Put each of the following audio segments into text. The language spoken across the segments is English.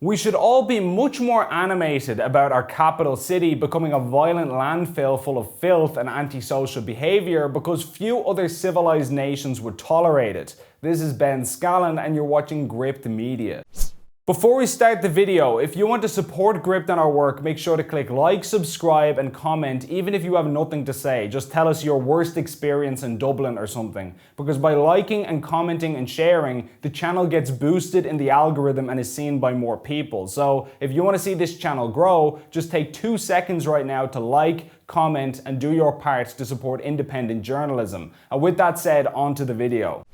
We should all be much more animated about our capital city becoming a violent landfill full of filth and antisocial behaviour because few other civilized nations would tolerate it. This is Ben Scallon and you're watching Gript Media. Before we start the video, if you want to support Gript and our work, make sure to click like, subscribe and comment even if you have nothing to say. Just tell us your worst experience in Dublin or something. Because by liking and commenting and sharing, the channel gets boosted in the algorithm and is seen by more people. So if you want to see this channel grow, just take 2 seconds right now to like, comment and do your part to support independent journalism. And with that said, on to the video.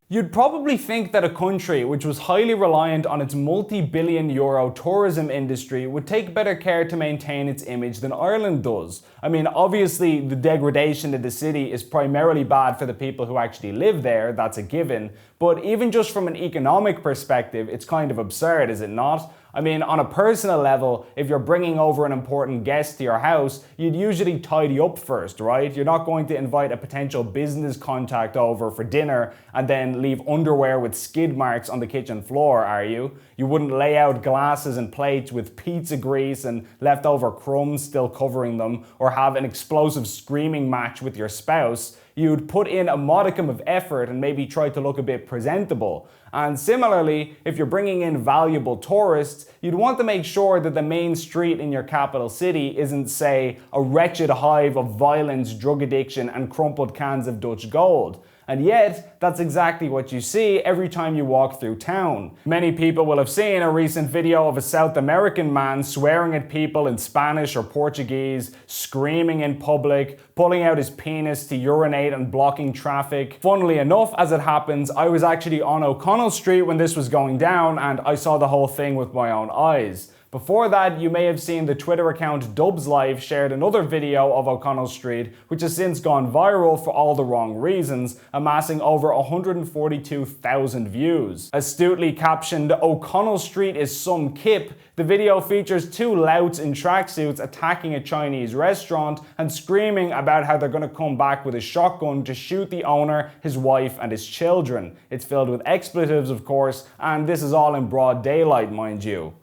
You'd probably think that a country which was highly reliant on its multi-billion euro tourism industry would take better care to maintain its image than Ireland does. I mean, obviously the degradation of the city is primarily bad for the people who actually live there, that's a given, but even just from an economic perspective, it's kind of absurd, is it not? I mean, on a personal level, if you're bringing over an important guest to your house, you'd usually tidy up first, right? You're not going to invite a potential business contact over for dinner and then leave underwear with skid marks on the kitchen floor, are you? You wouldn't lay out glasses and plates with pizza grease and leftover crumbs still covering them, or have an explosive screaming match with your spouse. You'd put in a modicum of effort and maybe try to look a bit presentable. And similarly, if you're bringing in valuable tourists, you'd want to make sure that the main street in your capital city isn't, say, a wretched hive of violence, drug addiction, and crumpled cans of Dutch gold. And yet, that's exactly what you see every time you walk through town. Many people will have seen a recent video of a South American man swearing at people in Spanish or Portuguese, screaming in public, pulling out his penis to urinate and blocking traffic. Funnily enough, as it happens, I was actually on O'Connell Street when this was going down and I saw the whole thing with my own eyes. Before that, you may have seen the Twitter account Dubs Life shared another video of O'Connell Street, which has since gone viral for all the wrong reasons, amassing over 142,000 views. Astutely captioned, "O'Connell Street is some kip," the video features 2 louts in tracksuits attacking a Chinese restaurant and screaming about how they're going to come back with a shotgun to shoot the owner, his wife and his children. It's filled with expletives, of course, and this is all in broad daylight, mind you.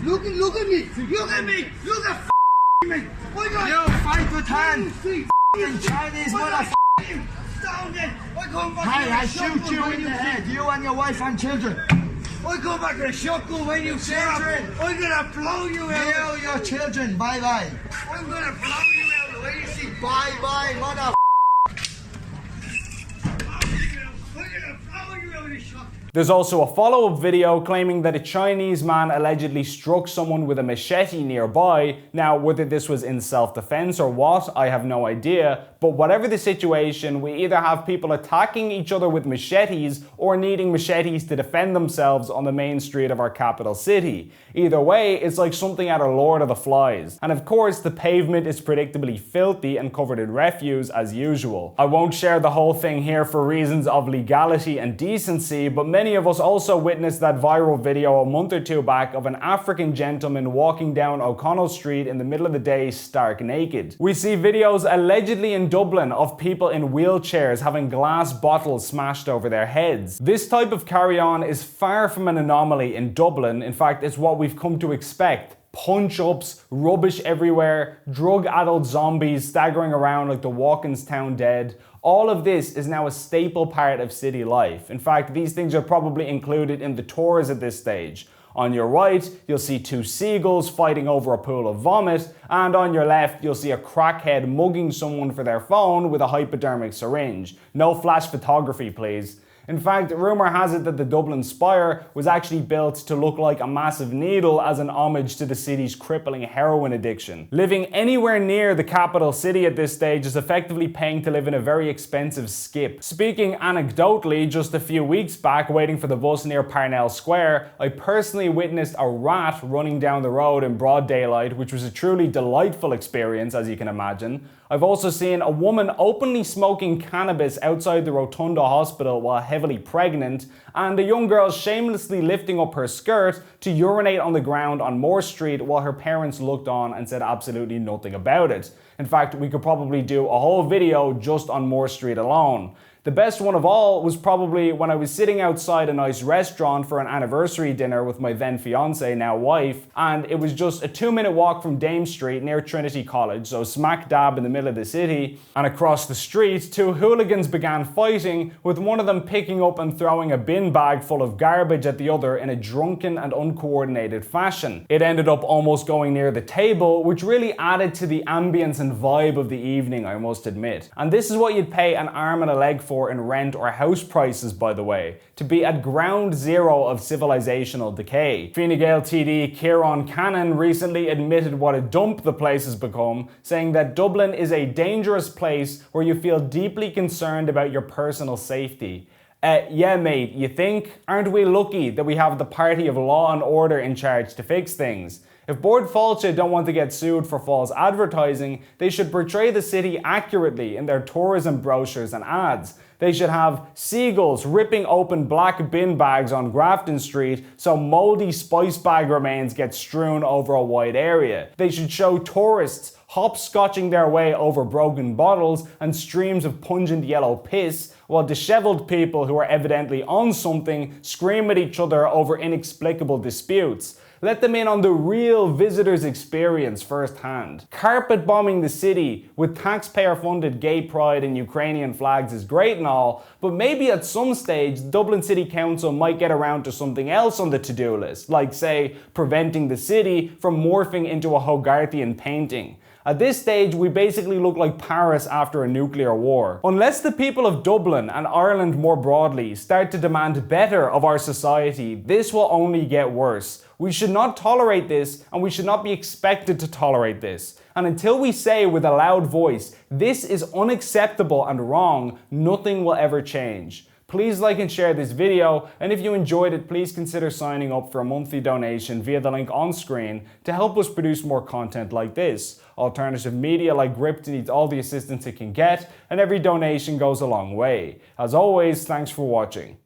Look at me! Look at me! Look at me! You 5 to 10! Chinese motherfucker! Hey, I shoot you in the head, you and your wife and children! I come back with a shotgun when you say Children. I'm gonna blow you out! You, your children, bye bye! I'm gonna blow you out! Where you see? Bye bye, mother. I'm gonna blow you out with a shotgun! There's also a follow-up video claiming that a Chinese man allegedly struck someone with a machete nearby. Now, whether this was in self-defense or what, I have no idea. But whatever the situation, we either have people attacking each other with machetes or needing machetes to defend themselves on the main street of our capital city. Either way, it's like something out of Lord of the Flies. And of course, the pavement is predictably filthy and covered in refuse as usual. I won't share the whole thing here for reasons of legality and decency, but many of us also witnessed that viral video a month or 2 back of an African gentleman walking down O'Connell Street in the middle of the day stark naked. We see videos allegedly in Dublin of people in wheelchairs having glass bottles smashed over their heads. This type of carry-on is far from an anomaly in Dublin. In fact, it's what we've come to expect. Punch-ups, rubbish everywhere, drug-addled zombies staggering around like the Walkinstown dead. All of this is now a staple part of city life. In fact, these things are probably included in the tours at this stage. On your right, you'll see 2 seagulls fighting over a pool of vomit, and on your left, you'll see a crackhead mugging someone for their phone with a hypodermic syringe. No flash photography, please. In fact, rumour has it that the Dublin Spire was actually built to look like a massive needle as an homage to the city's crippling heroin addiction. Living anywhere near the capital city at this stage is effectively paying to live in a very expensive skip. Speaking anecdotally, just a few weeks back, waiting for the bus near Parnell Square, I personally witnessed a rat running down the road in broad daylight, which was a truly delightful experience, as you can imagine. I've also seen a woman openly smoking cannabis outside the Rotunda Hospital while heavily pregnant, and a young girl shamelessly lifting up her skirt to urinate on the ground on Moore Street while her parents looked on and said absolutely nothing about it. In fact, we could probably do a whole video just on Moore Street alone. The best one of all was probably when I was sitting outside a nice restaurant for an anniversary dinner with my then fiance, now wife, and it was just a 2-minute walk from Dame Street near Trinity College, so smack dab in the middle of the city, and across the street, two hooligans began fighting, with one of them picking up and throwing a bin bag full of garbage at the other in a drunken and uncoordinated fashion. It ended up almost going near the table, which really added to the ambience and vibe of the evening, I must admit. And this is what you'd pay an arm and a leg for in rent or house prices, by the way, to be at ground zero of civilizational decay. Fine Gael TD Kieran Cannon recently admitted what a dump the place has become, saying that Dublin is a dangerous place where you feel deeply concerned about your personal safety. Yeah mate, you think? Aren't we lucky that we have the party of law and order in charge to fix things? If Bord Fáilte don't want to get sued for false advertising, they should portray the city accurately in their tourism brochures and ads. They should have seagulls ripping open black bin bags on Grafton Street so mouldy spice bag remains get strewn over a wide area. They should show tourists hopscotching their way over broken bottles and streams of pungent yellow piss, while dishevelled people who are evidently on something scream at each other over inexplicable disputes. Let them in on the real visitor's experience firsthand. Carpet bombing the city with taxpayer-funded gay pride and Ukrainian flags is great and all, but maybe at some stage Dublin City Council might get around to something else on the to-do list, like say, preventing the city from morphing into a Hogarthian painting. At this stage, we basically look like Paris after a nuclear war. Unless the people of Dublin and Ireland more broadly start to demand better of our society, this will only get worse. We should not tolerate this, and we should not be expected to tolerate this. And until we say with a loud voice, this is unacceptable and wrong, nothing will ever change. Please like and share this video, and if you enjoyed it, please consider signing up for a monthly donation via the link on screen to help us produce more content like this. Alternative media like Gript needs all the assistance it can get, and every donation goes a long way. As always, thanks for watching.